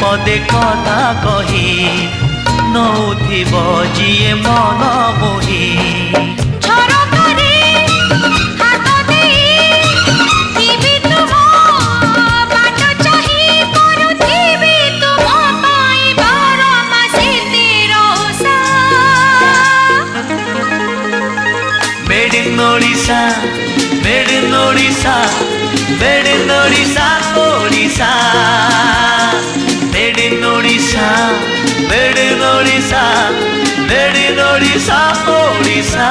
पदे कथा कही नौथिब जिए मन मोही Made in Odisha, made in Odisha, made in Odisha, Odisha. Made in Odisha, made in Odisha, made in Odisha, Odisha.